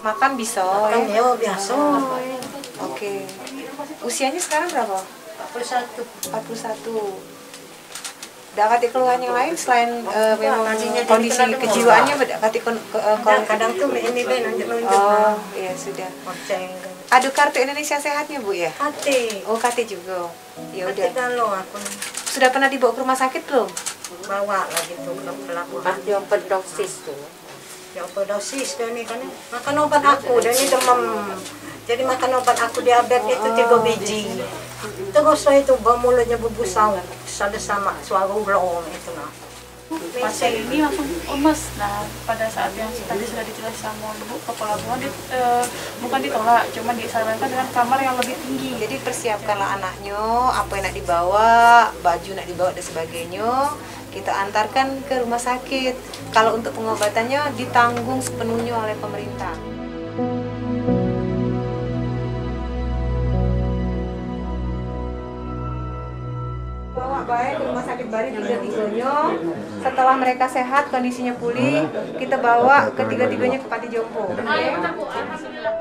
Makan bisa Makan ya? ya biasa. Oke. Usianya sekarang berapa? 41. 41. Ada kati keluhan yang lain selain memang tadinya kondisi jadi kena kejiwaannya kati Kadang tuh ini be nunjuk-nunjuk. Oh, iya sudah. Oceng. Ada kartu Indonesia Sehatnya, Bu ya? Hati. Oh, kati juga. Ya Hati udah. kalau aku Sudah pernah dibawa ke rumah sakit belum? bawa lagi tuh ke pelabuhan. Dia overdosis tuh. Ya overdosis dan ini kan makan obat aku dan ini demam. Jadi makan obat aku diabetes itu 3 biji. Terus itu mulutnya berbusau, ada sama suara ulong itu nah. Pasien ini langsung lemes. Nah, pada saat yang tadi sudah dijelaskan sama Ibu ke pelabuhan, bukan ditolak, cuma disarankan dengan kamar yang lebih tinggi. Jadi persiapkanlah anaknya, apa yang nak dibawa, baju nak dibawa dan sebagainya. Kita antarkan ke rumah sakit. Kalau untuk pengobatannya ditanggung sepenuhnya oleh pemerintah. Bawa baik ke rumah sakit Bari 3-3-nya. Setelah mereka sehat, kondisinya pulih, kita bawa ke 3-3-nya ke Panti Jompo. Alhamdulillah.